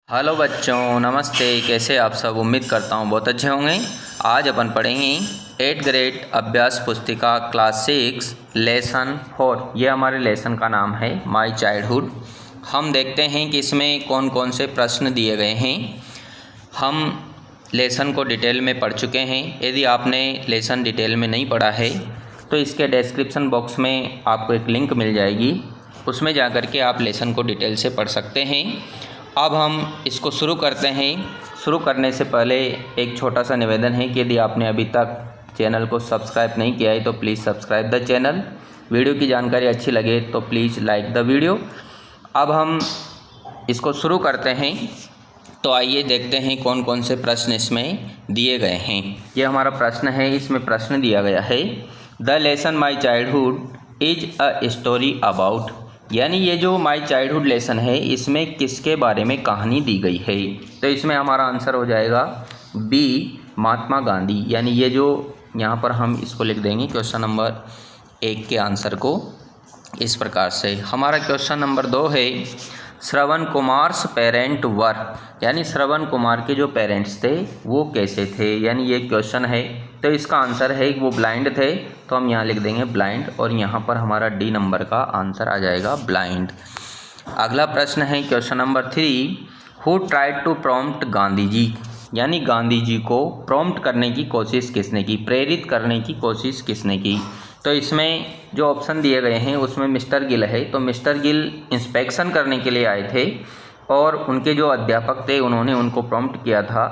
Hello बच्चों, नमस्ते। कैसे आप सब? उम्मीद करता हूँ बहुत अच्छे होंगे। आज अपन पढ़ेंगे 8th ग्रेड अभ्यास पुस्तिका क्लास 6 लेसन 4। ये हमारे लेसन का नाम है माय चाइल्डहुड। हम देखते हैं कि इसमें कौन कौन से प्रश्न दिए गए हैं। हम लेसन को डिटेल में पढ़ चुके हैं। यदि आपने लेसन डिटेल में नहीं पढ़ा है तो इसके डिस्क्रिप्शन बॉक्स में आपको एक लिंक मिल जाएगी, उसमें जा कर के आप लेसन को डिटेल से पढ़ सकते हैं। अब हम इसको शुरू करते हैं। शुरू करने से पहले एक छोटा सा निवेदन है कि यदि आपने अभी तक चैनल को सब्सक्राइब नहीं किया है तो please subscribe the channel. Video की जानकारी अच्छी लगे तो प्लीज़ लाइक द वीडियो। अब हम इसको शुरू करते हैं। तो आइए देखते हैं कौन कौन से प्रश्न इसमें दिए गए हैं। ये हमारा प्रश्न है, इसमें प्रश्न दिया गया है the lesson my childhood is a story about. यानी ये जो माई चाइल्डहुड लेसन है इसमें किसके बारे में कहानी दी गई है। तो इसमें हमारा आंसर हो जाएगा बी, महात्मा गांधी। यानी ये जो यहाँ पर हम इसको लिख देंगे क्वेश्चन नंबर 1 के आंसर को इस प्रकार से। हमारा क्वेश्चन नंबर 2 है श्रवण कुमार्स पेरेंट वर। यानी श्रवण कुमार के जो पेरेंट्स थे वो कैसे थे। यानी ये क्वेश्चन है तो इसका आंसर है वो ब्लाइंड थे, तो हम यहाँ लिख देंगे ब्लाइंड और यहाँ पर हमारा डी नंबर का आंसर आ जाएगा ब्लाइंड। अगला प्रश्न है question number 3 who tried to prompt Gandhi ji. यानी गांधी जी को प्रॉम्प्ट करने की कोशिश किसने की, प्रेरित करने की कोशिश किसने की। तो इसमें जो ऑप्शन दिए गए हैं उसमें मिस्टर गिल है। तो मिस्टर गिल इंस्पेक्शन करने के लिए आए थे और उनके जो अध्यापक थे उन्होंने उनको प्रॉम्प्ट किया था।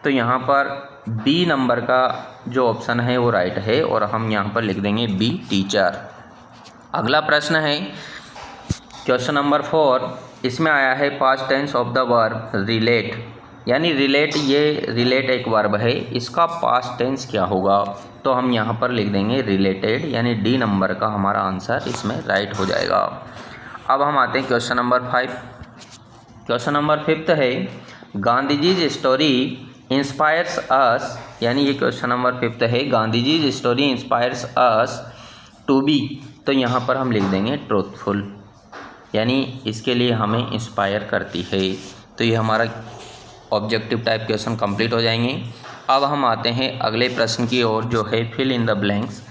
तो यहाँ पर बी नंबर का जो ऑप्शन है वो राइट है और हम यहाँ पर लिख देंगे बी, टीचर। अगला प्रश्न है क्वेश्चन नंबर 4। इसमें आया है past tense of the verb relate. यानी रिलेट, ये रिलेट एक वर्ब है, इसका पास्ट टेंस क्या होगा। तो हम यहाँ पर लिख देंगे रिलेटेड। यानी डी नंबर का हमारा आंसर इसमें राइट हो जाएगा। अब हम आते हैं क्वेश्चन नंबर 5। क्वेश्चन नंबर 5 है Gandhi ji story inspires us. यानी ये क्वेश्चन नंबर 5 है Gandhi ji story inspires us to be. तो यहाँ पर हम लिख देंगे ट्रूथफुल। यानी इसके लिए हमें इंस्पायर करती है। तो ये हमारा ऑब्जेक्टिव टाइप क्वेश्चन कंप्लीट हो जाएंगे। अब हम आते हैं अगले प्रश्न की ओर जो है फिल इन द ब्लैंक्स।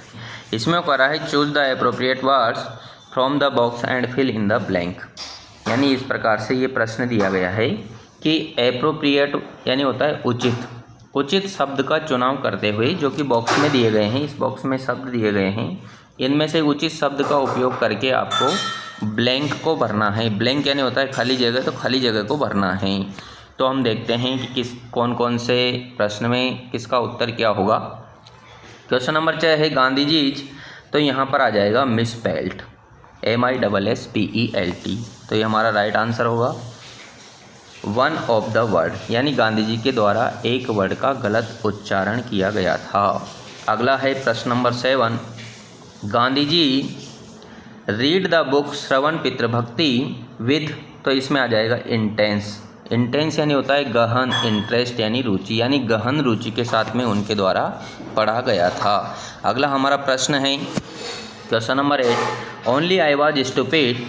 इसमें करा है choose the appropriate words from the box and fill in the blank. यानी इस प्रकार से ये प्रश्न दिया गया है कि एप्रोप्रिएट यानी होता है उचित, उचित शब्द का चुनाव करते हुए जो कि बॉक्स में दिए गए हैं, इस बॉक्स में शब्द दिए गए हैं, इनमें से उचित शब्द का उपयोग करके आपको ब्लैंक को भरना है। ब्लैंक यानी होता है खाली जगह, तो खाली जगह को भरना है। तो हम देखते हैं कि कौन कौन से प्रश्न में किसका उत्तर क्या होगा। क्वेश्चन नंबर 6 है गांधी जी। तो यहाँ पर आ जाएगा मिसपेल्ट, MISSPELT। तो ये हमारा राइट आंसर होगा। वन ऑफ द वर्ड, यानी गांधी जी के द्वारा एक वर्ड का गलत उच्चारण किया गया था। अगला है प्रश्न number 7 Gandhi ji read the book Shravan Pitribhakti with. तो इसमें आ जाएगा इंटेंस। इंटेंस यानी होता है गहन, इंटरेस्ट यानी रुचि, यानी गहन रुचि के साथ में उनके द्वारा पढ़ा गया था। अगला हमारा प्रश्न है question number 8 only I was stupid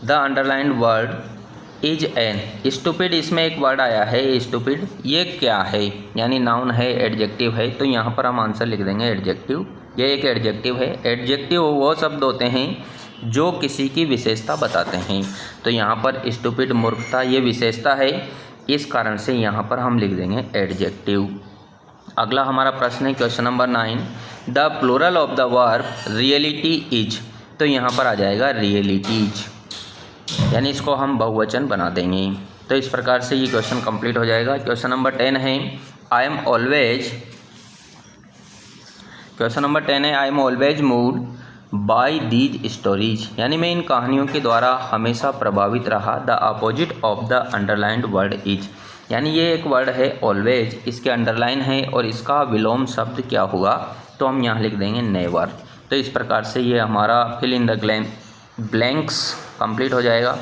the underlined word is an. Stupid, इसमें एक वर्ड आया है स्टूपिड, ये क्या है। यानी नाउन है, एडजेक्टिव है। तो यहाँ पर हम आंसर लिख देंगे एडजेक्टिव। ये एक एडजेक्टिव है। एडजेक्टिव वो शब्द होते हैं जो किसी की विशेषता बताते हैं। तो यहाँ पर स्टूपिड मूर्खता ये विशेषता है, इस कारण से यहाँ पर हम लिख देंगे एडजेक्टिव। अगला हमारा प्रश्न है question number 9 the plural of the verb reality is. तो यहाँ पर आ जाएगा रियलिटीज, यानी इसको हम बहुवचन बना देंगे। तो इस प्रकार से ये क्वेश्चन कंप्लीट हो जाएगा। क्वेश्चन नंबर 10 है I am always. Question number 10 है I am always moved by these stories. यानी मैं इन कहानियों के द्वारा हमेशा प्रभावित रहा। The opposite of the underlined word is. यानी ये एक वर्ड है ऑलवेज, इसके अंडरलाइन है और इसका विलोम शब्द क्या होगा। तो हम यहाँ लिख देंगे नेवर। तो इस प्रकार से ये हमारा fill in the blanks complete हो जाएगा।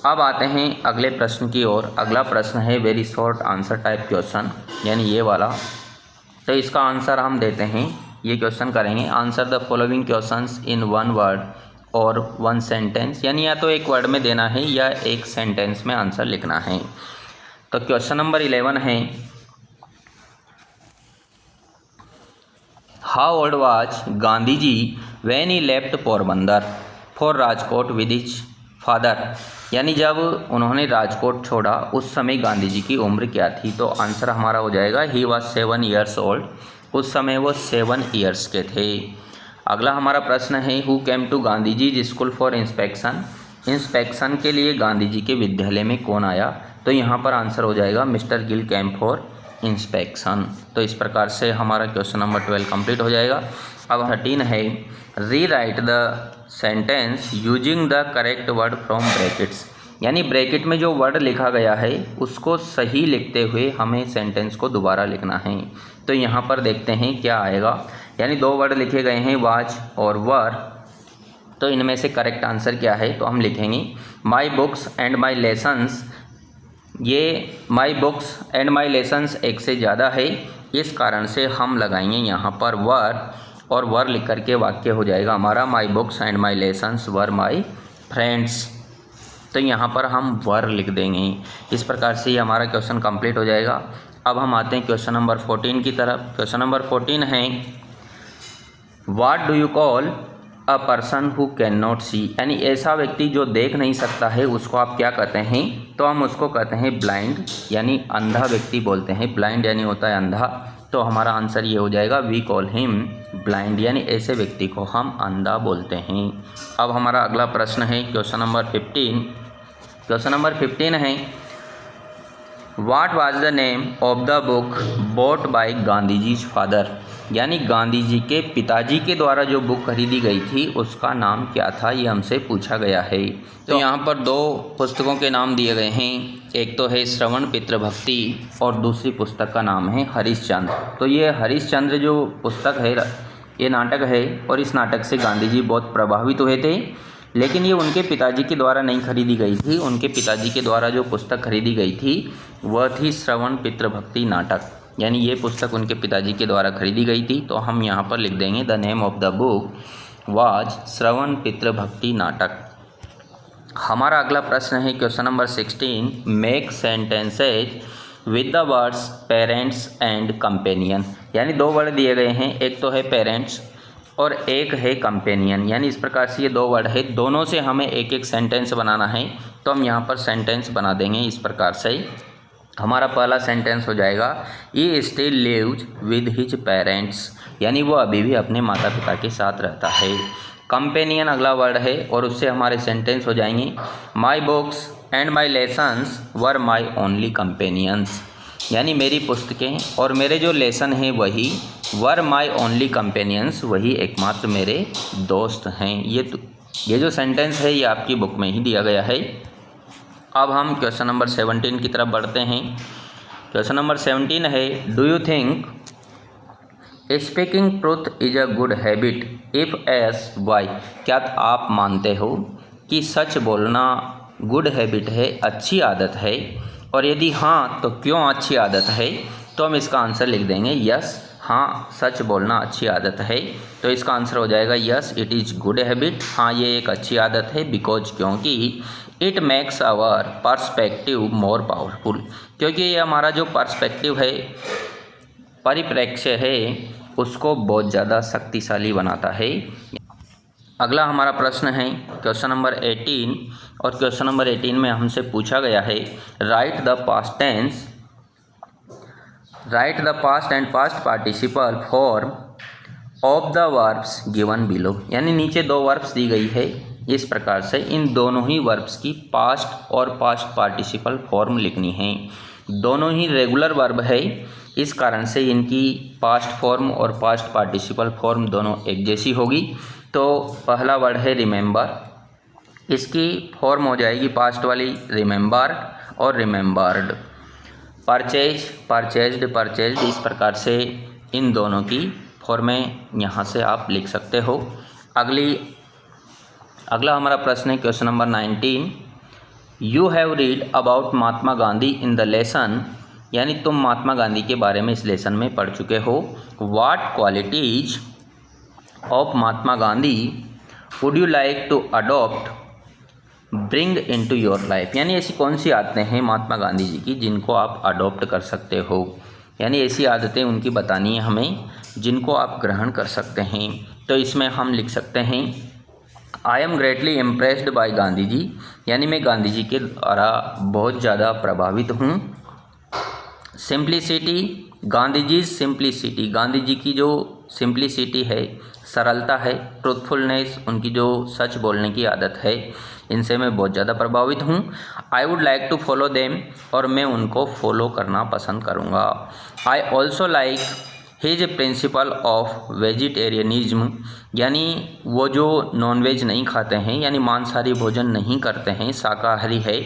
अब आते हैं अगले प्रश्न की ओर। अगला प्रश्न है very short answer type question, यानी ये वाला। तो इसका आंसर हम देते हैं, ये क्वेश्चन करेंगे answer the following questions in one word और वन सेंटेंस। यानी या तो एक वर्ड में देना है या एक सेंटेंस में आंसर लिखना है। तो क्वेश्चन नंबर 11 है, how old was Gandhi ji when he left Porbandar for Rajkot with his father, यानी जब उन्होंने राजकोट छोड़ा उस समय गांधी जी की उम्र क्या थी। तो आंसर हमारा हो जाएगा ही वॉज 7 years ओल्ड, उस समय वो 7 years के थे। अगला हमारा प्रश्न है, who came to Gandhi ji school for inspection, inspection के लिए गांधी जी के विद्यालय में कौन आया। तो यहाँ पर आंसर हो जाएगा mister Gill came for inspection. तो इस प्रकार से हमारा क्वेश्चन नंबर 12 कंप्लीट हो जाएगा। अब 13 है, री right the sentence using the correct word from brackets, यानी ब्रैकेट में जो वर्ड लिखा गया है उसको सही लिखते हुए हमें सेंटेंस को दोबारा लिखना है। तो यहाँ पर देखते हैं क्या आएगा, यानी 2 वर्ड लिखे गए हैं वाज और वर, तो इनमें से करेक्ट आंसर क्या है। तो हम लिखेंगे my books and my lessons, ये my books and my lessons एक से ज़्यादा है, इस कारण से हम लगाएंगे यहाँ पर वर, और वर लिख करके वाक्य हो जाएगा हमारा माई books and my lessons were my friends. तो यहाँ पर हम वर लिख देंगे। इस प्रकार से ये हमारा क्वेश्चन कंप्लीट हो जाएगा। अब हम आते हैं क्वेश्चन नंबर 14 की तरफ। क्वेश्चन नंबर 14 है, what do you call a person who can not see, यानी ऐसा व्यक्ति जो देख नहीं सकता है उसको आप क्या कहते हैं। तो हम उसको कहते हैं ब्लाइंड, यानी अंधा व्यक्ति बोलते हैं। ब्लाइंड यानी होता है अंधा। तो हमारा आंसर ये हो जाएगा वी कॉल हिम ब्लाइंड, यानी ऐसे व्यक्ति को हम अंधा बोलते हैं। अब हमारा अगला प्रश्न है क्वेश्चन नंबर 15। क्वेश्चन नंबर 15 है, what was the name of the book bought by Gandhi ji's father, यानी गांधी जी के पिताजी के द्वारा जो बुक खरीदी गई थी उसका नाम क्या था, ये हमसे पूछा गया है। तो यहाँ पर 2 पुस्तकों के नाम दिए गए हैं, एक तो है श्रवण पितृभक्ति और दूसरी पुस्तक का नाम है हरिश्चंद्र। तो ये हरिश्चंद्र जो पुस्तक है ये नाटक है, और इस नाटक से गांधी जी बहुत प्रभावित हुए थे, लेकिन ये उनके पिताजी के द्वारा नहीं खरीदी गई थी। उनके पिताजी के द्वारा जो पुस्तक खरीदी गई थी वह थी श्रवण पितृभक्ति नाटक, यानी ये पुस्तक उनके पिताजी के द्वारा खरीदी गई थी। तो हम यहाँ पर लिख देंगे the name of the book was Shravan Pitribhakti Natak. हमारा अगला प्रश्न है question number 16, make sentences with the words parents and companion, यानी 2 वर्ड दिए गए हैं, एक तो है पेरेंट्स और एक है कंपेनियन, यानी इस प्रकार से ये 2 वर्ड है, दोनों से हमें एक एक सेंटेंस बनाना है। तो हम यहाँ पर सेंटेंस बना देंगे इस प्रकार से। हमारा पहला सेंटेंस हो जाएगा he still lives with his parents, यानी वो अभी भी अपने माता पिता के साथ रहता है। कंपेनियन अगला वर्ड है और उससे हमारे सेंटेंस हो जाएंगे माई books and my lessons were my only companions, यानी मेरी पुस्तकें और मेरे जो लेसन हैं वही वर माई ओनली कंपेनियंस, वही एकमात्र मेरे दोस्त हैं। ये जो सेंटेंस है ये आपकी बुक में ही दिया गया है। अब हम क्वेश्चन नंबर 17 की तरफ बढ़ते हैं। क्वेश्चन नंबर 17 है, do you think speaking truth is a good habit if yes why, क्या आप मानते हो कि सच बोलना गुड हैबिट है, अच्छी आदत है, और यदि हाँ तो क्यों अच्छी आदत है। तो हम इसका आंसर लिख देंगे यस, हाँ सच बोलना अच्छी आदत है। तो इसका आंसर हो जाएगा yes it is good habit, हाँ ये एक अच्छी आदत है, बिकॉज क्योंकि it makes our perspective more powerful, क्योंकि ये हमारा जो पर्सपेक्टिव है, परिप्रेक्ष्य है, उसको बहुत ज़्यादा शक्तिशाली बनाता है। अगला हमारा प्रश्न है क्वेश्चन नंबर 18, और क्वेश्चन नंबर 18 में हमसे पूछा गया है write the past tense, write the past and past participle form of the verbs given below, यानी नीचे 2 वर्ब्स दी गई है, इस प्रकार से इन दोनों ही वर्ब्स की पास्ट और पास्ट पार्टिसिपल फॉर्म लिखनी है। दोनों ही रेगुलर वर्ब है, इस कारण से इनकी पास्ट फॉर्म और पास्ट पार्टिसिपल फॉर्म दोनों एक जैसी होगी। तो पहला वर्ड है रिमेंबर, इसकी फॉर्म हो जाएगी पास्ट वाली रिमेंबर और रिमेंबर्ड। परचेज, परचेज्ड, परचेज्ड, इस प्रकार से इन दोनों की फॉर्में यहाँ से आप लिख सकते हो। अगला हमारा प्रश्न है question number 19, you have read about Mahatma Gandhi in the lesson, यानी तुम महात्मा गांधी के बारे में इस लेसन में पढ़ चुके हो। What qualities of Mahatma Gandhi would you like to adopt bring into your life, यानी ऐसी कौन सी आदतें हैं महात्मा गांधी जी की जिनको आप अडॉप्ट कर सकते हो, यानी ऐसी आदतें उनकी बतानी है हमें जिनको आप ग्रहण कर सकते हैं। तो इसमें हम लिख सकते हैं I am greatly impressed by Gandhi ji, यानी मैं गांधी जी के द्वारा बहुत ज़्यादा प्रभावित हूँ। सिंप्लिसिटी, गांधी जी सिंप्लिसिटी, गांधी जी की जो सिंप्लिसिटी है, सरलता है, ट्रूथफुलनेस, उनकी जो सच बोलने की आदत है, इनसे मैं बहुत ज़्यादा प्रभावित हूँ। I would like to follow them, और मैं उनको फॉलो करना पसंद करूँगा। I also like his principle of vegetarianism, यानी वो जो नॉनवेज नहीं खाते हैं, यानी मांसाहारी भोजन नहीं करते हैं, शाकाहारी है,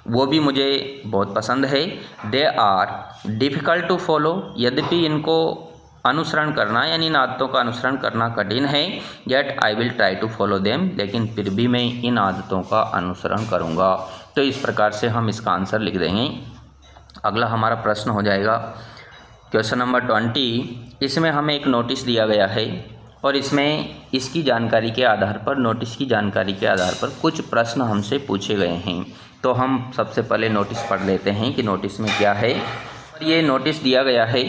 वो भी मुझे बहुत पसंद है। They are difficult to follow, यद्यपि इनको अनुसरण करना यानी इन आदतों का अनुसरण करना कठिन है। Yet I will try to follow them, लेकिन फिर भी मैं इन आदतों का अनुसरण करूँगा। तो इस प्रकार से हम इसका आंसर लिख देंगे। अगला हमारा प्रश्न हो जाएगा क्वेश्चन नंबर 20। इसमें हमें एक नोटिस दिया गया है और इसमें इसकी जानकारी के आधार पर, नोटिस की जानकारी के आधार पर कुछ प्रश्न हमसे पूछे गए हैं। तो हम सबसे पहले नोटिस पढ़ लेते हैं कि नोटिस में क्या है। ये नोटिस दिया गया है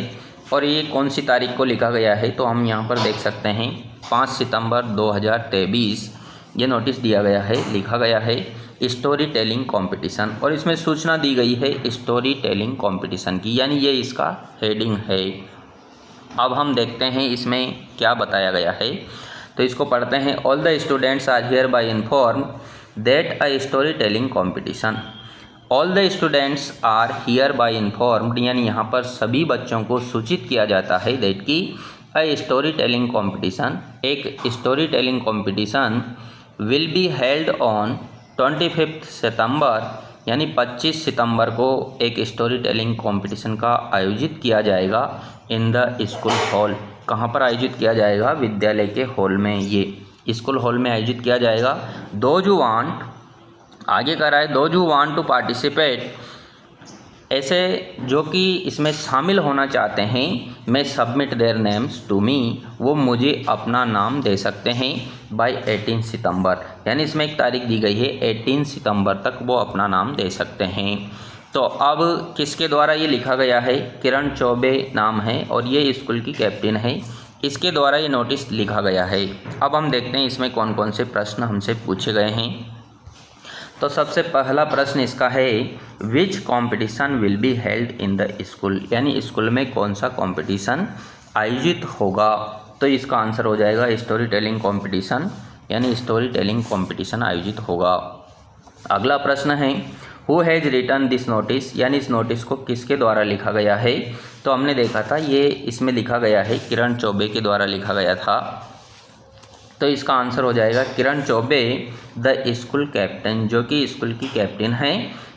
और ये कौन सी तारीख को लिखा गया है, तो हम यहाँ पर देख सकते हैं 5 सितंबर 2023 ये नोटिस दिया गया है, लिखा गया है स्टोरी टेलिंग कंपटीशन, और इसमें सूचना दी गई है स्टोरी टेलिंग कंपटीशन की, यानी ये इसका हेडिंग है। अब हम देखते हैं इसमें क्या बताया गया है, तो इसको पढ़ते हैं। All the students are hereby inform that a story telling competition, all the students are hereby informed, यानी यहाँ पर सभी बच्चों को सूचित किया जाता है दैट कि अ स्टोरी टेलिंग कंपटीशन, एक story telling competition will be held on 25 सितंबर, यानी 25 सितंबर को एक स्टोरी टेलिंग कंपटीशन का आयोजित किया जाएगा इन द स्कूल हॉल। कहाँ पर आयोजित किया जाएगा? विद्यालय के हॉल में, ये स्कूल हॉल में आयोजित किया जाएगा। दोज हू वांट, आगे कर रहा है, those who want to participate, ऐसे जो कि इसमें शामिल होना चाहते हैं, may submit their names to me, वो मुझे अपना नाम दे सकते हैं बाय 18 सितंबर, यानी इसमें एक तारीख दी गई है 18 सितंबर तक वो अपना नाम दे सकते हैं। तो अब किसके द्वारा ये लिखा गया है? किरण चौबे नाम है और ये स्कूल की कैप्टन है, इसके द्वारा ये नोटिस लिखा गया है। अब हम देखते हैं इसमें कौन कौन से प्रश्न हमसे पूछे गए हैं। तो सबसे पहला प्रश्न इसका है which competition will be held in the school, यानी स्कूल में कौन सा कॉम्पिटिशन आयोजित होगा। तो इसका आंसर हो जाएगा स्टोरी टेलिंग कॉम्पिटिशन, यानी स्टोरी टेलिंग कॉम्पिटिशन आयोजित होगा। अगला प्रश्न है who has written this notice, यानी इस नोटिस को किसके द्वारा लिखा गया है। तो हमने देखा था ये इसमें लिखा गया है किरण चौबे के द्वारा लिखा गया था। तो इसका आंसर हो जाएगा किरण चौबे द स्कूल कैप्टन, जो कि स्कूल की कैप्टन है,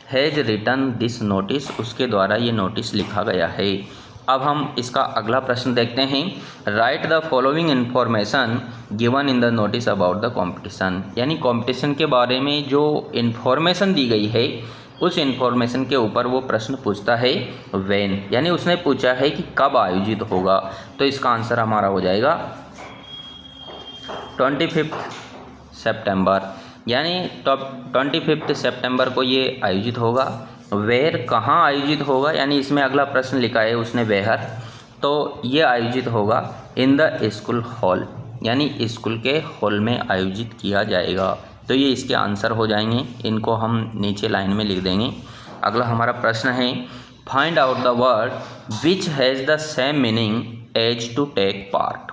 हैज़ रिटन दिस नोटिस, उसके द्वारा ये नोटिस लिखा गया है। अब हम इसका अगला प्रश्न देखते हैं right the following information given in the notice about the competition, यानी कॉम्पिटिशन के बारे में जो इन्फॉर्मेशन दी गई है उस इन्फॉर्मेशन के ऊपर वो प्रश्न पूछता है व्हेन, यानी उसने पूछा है कि कब आयोजित होगा। तो इसका आंसर हमारा हो जाएगा 25 सितंबर, यानी 25 सितंबर को ये आयोजित होगा। वेयर, कहाँ आयोजित होगा, यानी इसमें अगला प्रश्न लिखा है उसने वेयर, तो ये आयोजित होगा इन द स्कूल हॉल, यानी स्कूल के हॉल में आयोजित किया जाएगा। तो ये इसके आंसर हो जाएंगे, इनको हम नीचे लाइन में लिख देंगे। अगला हमारा प्रश्न है find out the word which has the same meaning as to take part.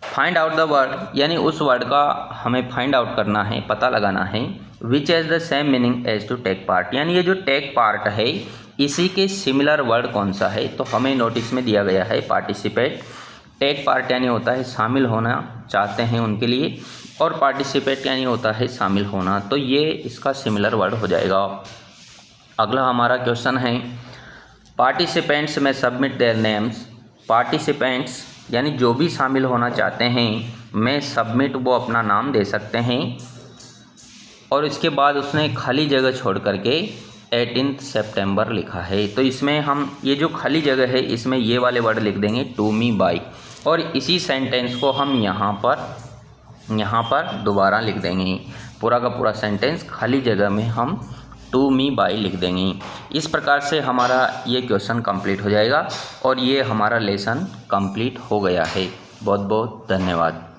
Find out the word, यानी उस वर्ड का हमें फाइंड आउट करना है, पता लगाना है। Which has the same meaning as to take part, यानी ये जो टेक पार्ट है इसी के सिमिलर वर्ड कौन सा है। तो हमें नोटिस में दिया गया है पार्टिसिपेट। टेक पार्ट यानी होता है शामिल होना चाहते हैं उनके लिए, और पार्टिसिपेट यानी होता है शामिल होना, तो ये इसका सिमिलर वर्ड हो जाएगा। अगला हमारा क्वेश्चन है पार्टिसिपेंट्स में सबमिट देयर नेम्स, पार्टिसिपेंट्स यानी जो भी शामिल होना चाहते हैं मैं सबमिट वो अपना नाम दे सकते हैं, और इसके बाद उसने खाली जगह छोड़ करके 18 सितंबर लिखा है। तो इसमें हम ये जो खाली जगह है इसमें ये वाले वर्ड लिख देंगे टू मी बाय, और इसी सेंटेंस को हम यहाँ पर दोबारा लिख देंगे पूरा का पूरा सेंटेंस खाली जगह में हम टू मी बाय लिख देंगे। इस प्रकार से हमारा ये क्वेश्चन कंप्लीट हो जाएगा और ये हमारा लेसन कंप्लीट हो गया है। बहुत बहुत धन्यवाद।